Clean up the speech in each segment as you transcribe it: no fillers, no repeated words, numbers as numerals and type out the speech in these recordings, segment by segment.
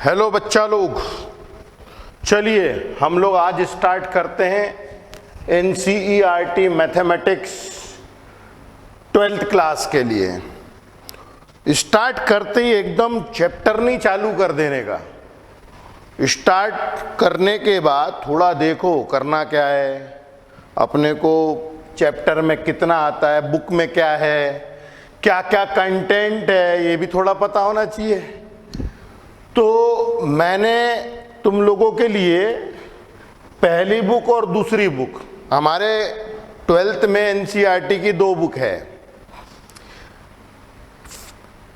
Hello बच्चा लोग, चलिए हम लोग आज स्टार्ट करते हैं NCERT मैथमेटिक्स 12th क्लास के लिए। स्टार्ट करते ही एकदम चैप्टर नहीं चालू कर देने का। स्टार्ट करने के बाद थोड़ा देखो करना क्या है, अपने को चैप्टर में कितना आता है, बुक में क्या है, क्या क्या कंटेंट है, ये भी थोड़ा पता होना चाहिए। तो मैंने तुम लोगों के लिए पहली बुक और दूसरी बुक, हमारे 12th में NCERT की 2 बुक है।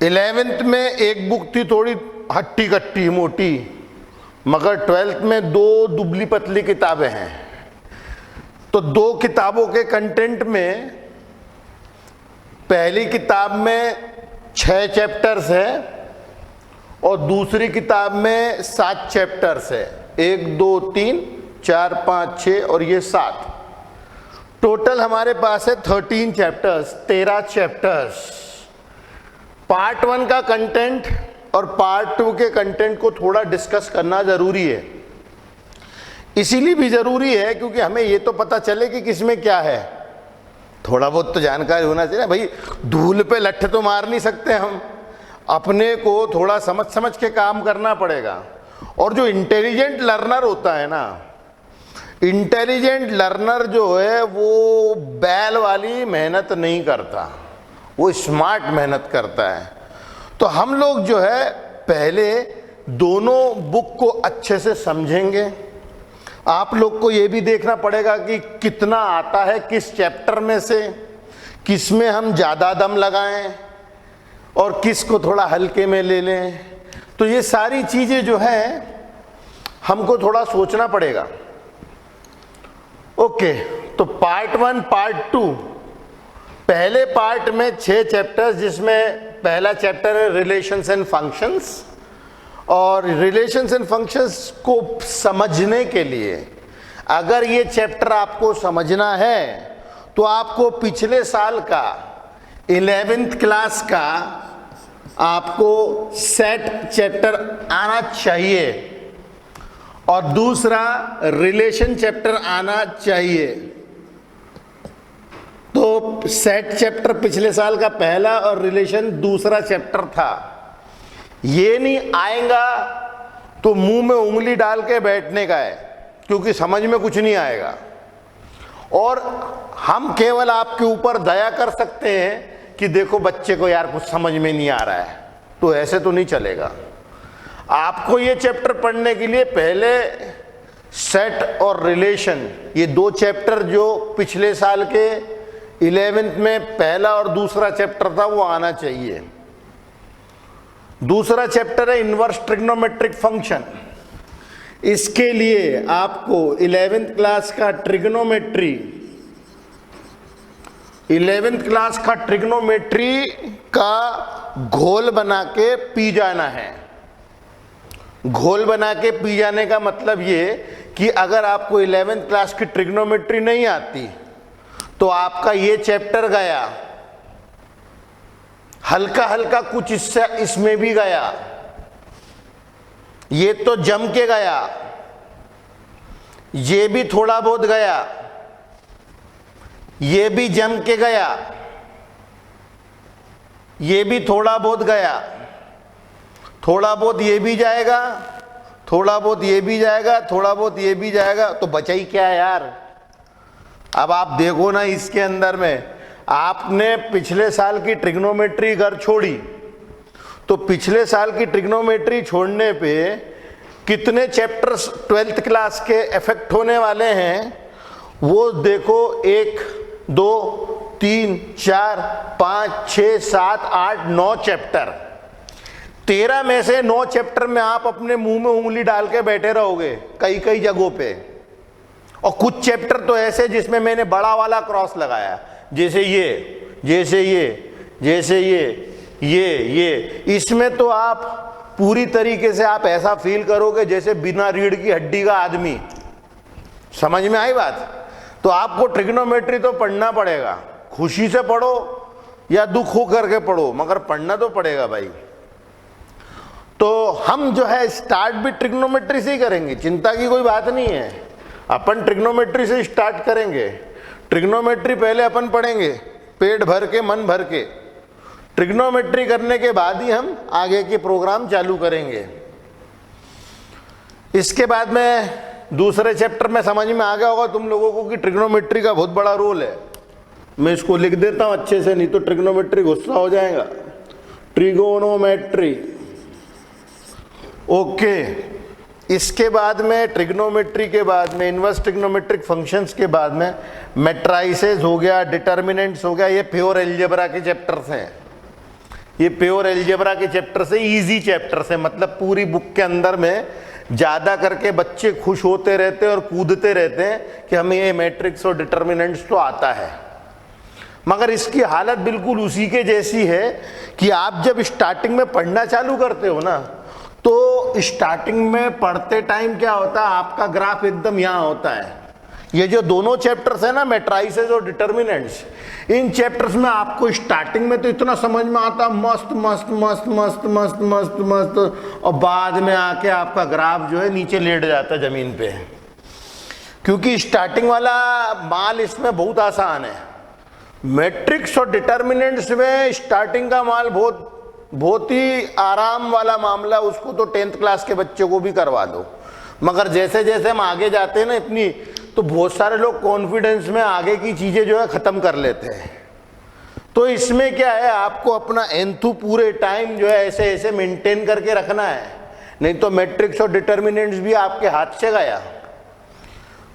11th में एक बुक थी थोड़ी हट्टी कट्टी मोटी, मगर 12th में 2 दुबली पतली किताबें हैं। तो 2 किताबों के कंटेंट में पहली किताब में 6 चैप्टर्स है और दूसरी किताब में 7 चैप्टर्स है। 1 2 3 4 5 6 और ये 7, टोटल हमारे पास है 13 चैप्टर्स, 13 चैप्टर्स। पार्ट 1 का कंटेंट और पार्ट 2 के कंटेंट को थोड़ा डिस्कस करना जरूरी है। इसीलिए भी जरूरी है क्योंकि हमें ये तो पता चले कि किसमें क्या है, थोड़ा बहुत तो जानकारी होना चाहिए भाई। धूल पे लट्ठ तो मार नहीं सकते हम, अपने को थोड़ा समझ के काम करना पड़ेगा। और जो इंटेलिजेंट लर्नर होता है ना, इंटेलिजेंट लर्नर जो है वो बैल वाली मेहनत नहीं करता, वो स्मार्ट मेहनत करता है। तो हम लोग जो है पहले दोनों बुक को अच्छे से समझेंगे। आप लोग को ये भी देखना पड़ेगा कि कितना आता है किस चैप्टर में से, किस में हम ज़्यादा दम लगाएं और किस को थोड़ा हल्के में ले लें। तो ये सारी चीज़ें जो हैं हमको थोड़ा सोचना पड़ेगा। ओके, तो पार्ट 1 पार्ट 2, पहले पार्ट में 6 चैप्टर्स, जिसमें पहला चैप्टर है रिलेशंस एंड फंक्शंस। और रिलेशंस एंड फंक्शंस को समझने के लिए, अगर ये चैप्टर आपको समझना है तो आपको पिछले साल का 11th क्लास का आपको सेट चैप्टर आना चाहिए और दूसरा रिलेशन चैप्टर आना चाहिए। तो सेट चैप्टर पिछले साल का पहला और रिलेशन दूसरा चैप्टर था। ये नहीं आएगा तो मुंह में उंगली डाल के बैठने का है, क्योंकि समझ में कुछ नहीं आएगा। और हम केवल आपके ऊपर दया कर सकते हैं कि देखो बच्चे को यार कुछ समझ में नहीं आ रहा है, तो ऐसे तो नहीं चलेगा। आपको ये चैप्टर पढ़ने के लिए पहले सेट और रिलेशन, ये 2 चैप्टर जो पिछले साल के 11th में पहला और दूसरा चैप्टर था, वो आना चाहिए। दूसरा चैप्टर है इनवर्स ट्रिग्नोमेट्रिक फंक्शन। इसके लिए आपको 11th क्लास का ट्रिग्नोमेट्री, 11th क्लास का ट्रिग्नोमेट्री का घोल बना के पी जाना है। घोल बना के पी जाने का मतलब ये कि अगर आपको 11th क्लास की ट्रिग्नोमेट्री नहीं आती तो आपका ये चैप्टर गया, हल्का हल्का कुछ इससे इसमें भी गया, ये तो जम के गया, ये भी थोड़ा बहुत गया, ये भी जम के गया, ये भी थोड़ा बहुत गया, थोड़ा बहुत ये भी जाएगा, थोड़ा बहुत ये भी जाएगा, थोड़ा बहुत ये भी जाएगा, तो बचा ही क्या है यार। अब आप देखो ना, इसके अंदर में आपने पिछले साल की ट्रिग्नोमेट्री अगर छोड़ी तो पिछले साल की ट्रिग्नोमेट्री छोड़ने पे कितने चैप्टर्स 12th क्लास के इफेक्ट होने वाले हैं वो देखो। 1 2 3 4 5 6 7 8 9 चैप्टर, 13 में से 9 चैप्टर में आप अपने मुंह में उंगली डाल के बैठे रहोगे कई कई जगहों पे। और कुछ चैप्टर तो ऐसे जिसमें मैंने बड़ा वाला क्रॉस लगाया, जैसे ये, जैसे ये, जैसे ये, इसमें तो आप पूरी तरीके से आप ऐसा फील करोगे जैसे बिना रीढ़ की हड्डी का आदमी। समझ में आई बात? तो आपको ट्रिग्नोमेट्री तो पढ़ना पड़ेगा, खुशी से पढ़ो या दुख हो करके पढ़ो, मगर पढ़ना तो पड़ेगा भाई। तो हम जो है स्टार्ट भी ट्रिग्नोमेट्री से ही करेंगे, चिंता की कोई बात नहीं है। अपन ट्रिग्नोमेट्री से स्टार्ट करेंगे। ट्रिग्नोमेट्री पहले अपन पढ़ेंगे पेट भर के, मन भर के। ट्रिग्नोमेट्री करने के बाद ही हम आगे के प्रोग्राम चालू करेंगे। इसके बाद में दूसरे चैप्टर में समझ में आ गया होगा तुम लोगों को कि ट्रिग्नोमेट्री का बहुत बड़ा रोल है। मैं इसको लिख देता हूं अच्छे से, नहीं तो ट्रिग्नोमेट्री गुस्सा हो जाएगा। Trigonometry, okay. इसके बाद में ट्रिग्नोमेट्री के बाद में इनवर्स ट्रिग्नोमेट्रिक फंक्शंस के बाद में मैट्राइसेस हो गया, डिटर्मिनेंट्स हो गया। ये प्योर अलजेब्रा के चैप्टर्स हैं। ये प्योर अलजेब्रा के चैप्टर से इजी चैप्टर से, मतलब पूरी बुक के अंदर में ज़्यादा करके बच्चे खुश होते रहते हैं और कूदते रहते हैं कि हमें ये मैट्रिक्स और डिटर्मिनेंट्स तो आता है, मगर इसकी हालत बिल्कुल उसी के जैसी है कि आप जब स्टार्टिंग में पढ़ना चालू करते हो ना, तो स्टार्टिंग में पढ़ते टाइम क्या होता है, आपका ग्राफ एकदम यहाँ होता है। ये जो दोनों चैप्टर्स है ना, मैट्राइसेस और डिटर्मिनेंट्स, इन चैप्टर्स में आपको स्टार्टिंग में तो इतना समझ में आता मस्त मस्त मस्त मस्त मस्त मस्त मस्त, और बाद में आके आपका ग्राफ जो है नीचे लेट जाता है जमीन पे, क्योंकि स्टार्टिंग वाला माल इसमें बहुत आसान है। मैट्रिक्स और डिटर्मिनेंट्स में स्टार्टिंग का माल बहुत ही आराम वाला मामला, उसको तो 10th क्लास के बच्चे को भी करवा दो। मगर जैसे जैसे हम आगे जाते हैं ना इतनी, तो बहुत सारे लोग कॉन्फिडेंस में आगे की चीज़ें जो है ख़त्म कर लेते हैं। तो इसमें क्या है, आपको अपना एंथू पूरे टाइम जो है ऐसे ऐसे मेंटेन करके रखना है, नहीं तो मैट्रिक्स और डिटर्मिनेंट्स भी आपके हाथ से गया।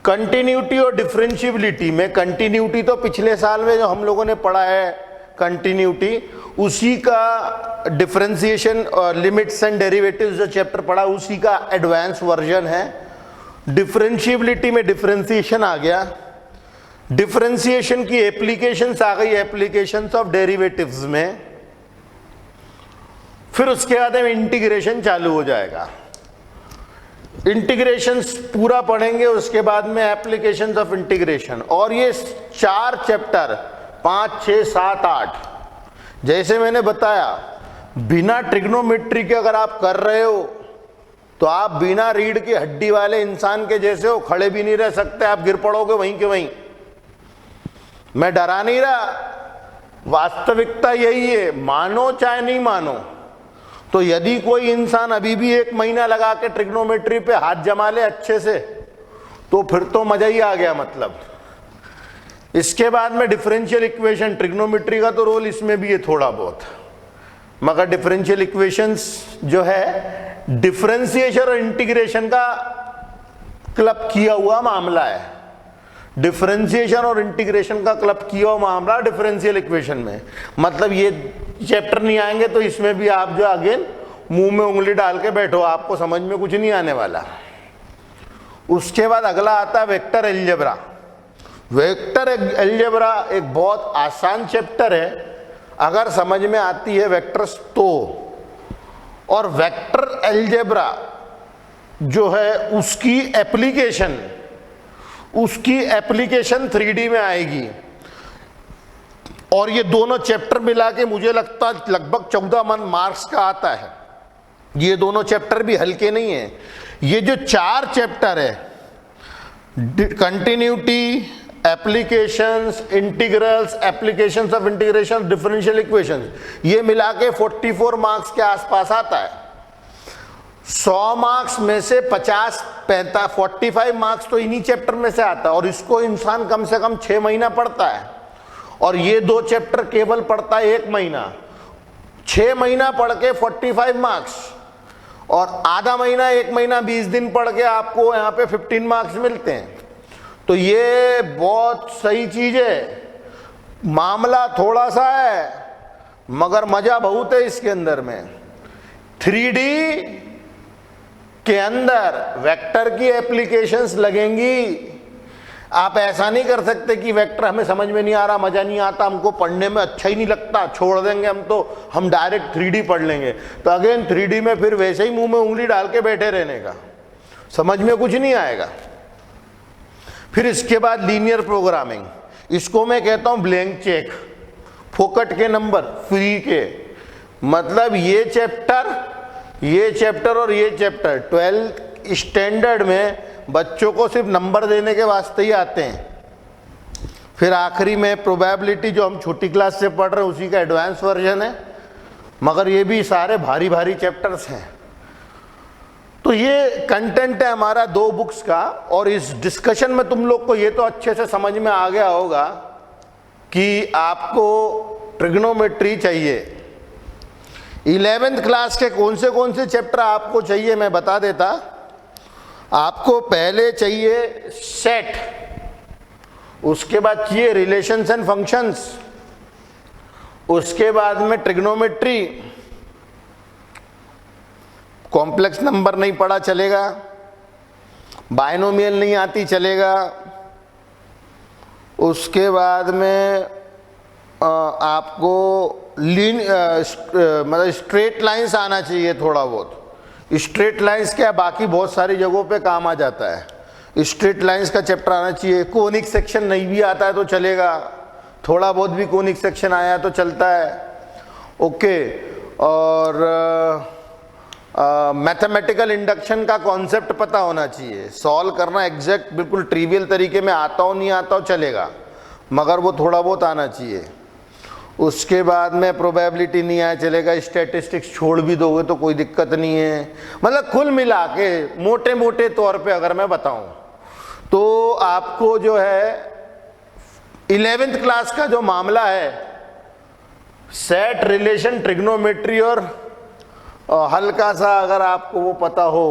कंटिन्यूटी और डिफरेंशियबिलिटी में, कंटिन्यूटी तो पिछले साल में जो हम लोगों ने पढ़ा है कंटिन्यूटी, उसी का डिफरेंशिएशन और लिमिट्स एंड डेरिवेटिव्स जो चैप्टर पढ़ा उसी का एडवांस वर्जन है। डिफरेंशियबिलिटी में डिफरेंशिएशन आ गया, डिफरेंशिएशन की एप्लीकेशंस आ गई, एप्लीकेशंस ऑफ डेरिवेटिव्स में। फिर उसके बाद में इंटीग्रेशन चालू हो जाएगा। इंटीग्रेशंस पूरा पढ़ेंगे, उसके बाद में एप्लीकेशंस ऑफ इंटीग्रेशन। और ये 4 चैप्टर 5, 6, 7, 8 जैसे मैंने बताया, बिना ट्रिग्नोमेट्री के अगर आप कर रहे हो तो आप बिना रीढ़ की हड्डी वाले इंसान के जैसे हो, खड़े भी नहीं रह सकते, आप गिर पड़ोगे वहीं के वहीं। मैं डरा नहीं रहा, वास्तविकता यही है, मानो चाहे नहीं मानो। तो यदि कोई इंसान अभी भी 1 महीना लगा के ट्रिग्नोमेट्री पे हाथ जमा ले अच्छे से, तो फिर तो मजा ही आ गया मतलब। इसके बाद में डिफरेंशियल इक्वेशन, ट्रिग्नोमेट्री का तो रोल इसमें भी है थोड़ा बहुत, मगर डिफरेंशियल इक्वेशंस जो है डिफरेंशिएशन और इंटीग्रेशन का क्लब किया हुआ मामला है। डिफरेंशिएशन और इंटीग्रेशन का क्लब किया हुआ मामला डिफरेंशियल इक्वेशन में, मतलब ये चैप्टर नहीं आएंगे तो इसमें भी आप जो अगेन मुंह में उंगली डाल के बैठो, आपको समझ में कुछ नहीं आने वाला। उसके बाद अगला आता है वेक्टर अलजेब्रा। वेक्टर अलजेब्रा एक बहुत आसान चैप्टर है अगर समझ में आती है वेक्टर्स तो। और वेक्टर अलजेब्रा जो है उसकी एप्लीकेशन 3D में आएगी। और ये दोनों चैप्टर मिला के मुझे लगता है लगभग 14 मार्क्स का आता है। ये दोनों चैप्टर भी हल्के नहीं है। ये जो 4 चैप्टर है, continuity, applications, integrals, applications of integration, differential equations, ये मिला के 44 मार्क्स के आसपास आता है। 100 मार्क्स में से 45 मार्क्स तो इन्हीं चैप्टर में से आता है, और इसको इंसान कम से कम 6 महीना पढ़ता है। और ये 2 चैप्टर केवल पढ़ता है 1 महीना। 6 महीना पढ़ के 45 मार्क्स, और आधा महीना 1 महीना 20 दिन पढ़ के आपको यहाँ पे 15 मार्क्स मिलते हैं। तो ये बहुत सही चीज है। मामला थोड़ा सा है मगर मजा बहुत है इसके अंदर में। 3D के अंदर वेक्टर की एप्लीकेशंस लगेंगी। आप ऐसा नहीं कर सकते कि वेक्टर हमें समझ में नहीं आ रहा, मजा नहीं आता, हमको पढ़ने में अच्छा ही नहीं लगता, छोड़ देंगे हम डायरेक्ट 3D पढ़ लेंगे। तो अगेन 3D में फिर वैसे ही मुंह में उंगली डाल के बैठे रहने का, समझ में कुछ नहीं आएगा। फिर इसके बाद लीनियर प्रोग्रामिंग, इसको मैं कहता हूं ब्लैंक चेक, फोकट के नंबर फ्री के। मतलब ये चैप्टर ये चैप्टर और ये चैप्टर 12th स्टैंडर्ड में बच्चों को सिर्फ नंबर देने के वास्ते ही आते हैं। फिर आखिरी में प्रोबेबिलिटी जो हम छोटी क्लास से पढ़ रहे हैं उसी का एडवांस वर्जन है, मगर ये भी सारे भारी भारी चैप्टर्स हैं। तो ये कंटेंट है हमारा 2 बुक्स का। और इस डिस्कशन में तुम लोग को ये तो अच्छे से समझ में आ गया होगा कि आपको ट्रिग्नोमेट्री चाहिए। 11th क्लास के कौन से चैप्टर आपको चाहिए मैं बता देता। आपको पहले चाहिए सेट, उसके बाद चाहिए रिलेशंस एंड फंक्शंस, उसके बाद में ट्रिग्नोमेट्री, कॉम्प्लेक्स नंबर नहीं पढ़ा चलेगा, बायनोमियल नहीं आती चलेगा, उसके बाद में आपको मतलब स्ट्रेट लाइंस आना चाहिए थोड़ा बहुत। स्ट्रेट लाइंस क्या बाकी बहुत सारी जगहों पे काम आ जाता है। स्ट्रेट लाइंस का चैप्टर आना चाहिए। कोनिक सेक्शन नहीं भी आता है तो चलेगा, थोड़ा बहुत भी कोनिक सेक्शन आया तो चलता है। ओके, और मैथमेटिकल इंडक्शन का कॉन्सेप्ट पता होना चाहिए। सॉल्व करना एग्जैक्ट बिल्कुल ट्रिवियल तरीके में आता हो नहीं आता हो चलेगा, मगर वो थोड़ा बहुत आना चाहिए। उसके बाद में प्रोबेबिलिटी नहीं आया चलेगा, स्टैटिस्टिक्स छोड़ भी दोगे तो कोई दिक्कत नहीं है। मतलब कुल मिला के मोटे मोटे तौर पे अगर मैं बताऊं तो आपको जो है 11th क्लास का जो मामला है, सेट, रिलेशन, ट्रिग्नोमेट्री और हल्का सा अगर आपको वो पता हो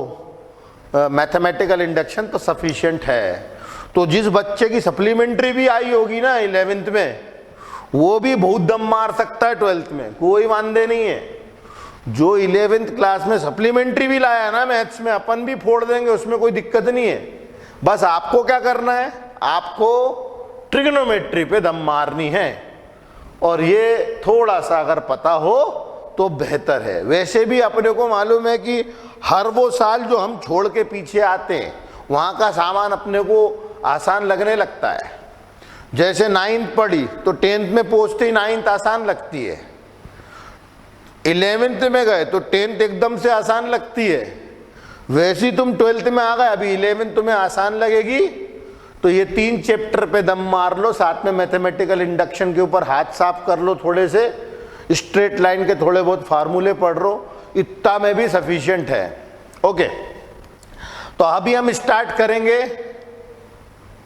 मैथमेटिकल इंडक्शन तो सफिशिएंट है। तो जिस बच्चे की सप्लीमेंट्री भी आई होगी ना 11th में, वो भी बहुत दम मार सकता है 12th में, कोई वांदे नहीं है। जो 11th क्लास में सप्लीमेंट्री भी लाया ना मैथ्स में, अपन भी फोड़ देंगे, उसमें कोई दिक्कत नहीं है। बस आपको क्या करना है, आपको ट्रिग्नोमेट्री पे दम मारनी है, और ये थोड़ा सा अगर पता हो तो बेहतर है। वैसे भी अपने को मालूम है कि हर वो साल जो हम छोड़ के पीछे आते हैं वहाँ का सामान अपने को आसान लगने लगता है। जैसे 9th पढ़ी तो 10th में पहुँचते ही 9th आसान लगती है, 11th में गए तो 10th एकदम से आसान लगती है। वैसे ही तुम 12th में आ गए, अभी 11th तुम्हें आसान लगेगी। तो ये 3 चैप्टर पे दम मार लो, साथ में मैथमेटिकल इंडक्शन के ऊपर हाथ साफ कर लो, थोड़े से स्ट्रेट लाइन के थोड़े बहुत फार्मूले पढ़ लो, इतना में भी सफिशिएंट है। ओके, तो अभी हम स्टार्ट करेंगे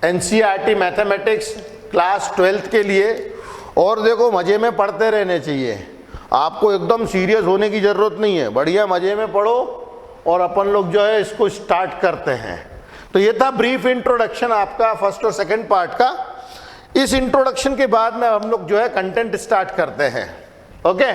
एनसीईआरटी मैथमेटिक्स क्लास 12th के लिए। और देखो मज़े में पढ़ते रहने चाहिए, आपको एकदम सीरियस होने की ज़रूरत नहीं है, बढ़िया मज़े में पढ़ो और अपन लोग जो है इसको स्टार्ट करते हैं। तो ये था ब्रीफ इंट्रोडक्शन आपका फर्स्ट और सेकंड पार्ट का। इस इंट्रोडक्शन के बाद में हम लोग जो है कंटेंट स्टार्ट करते हैं। ओके।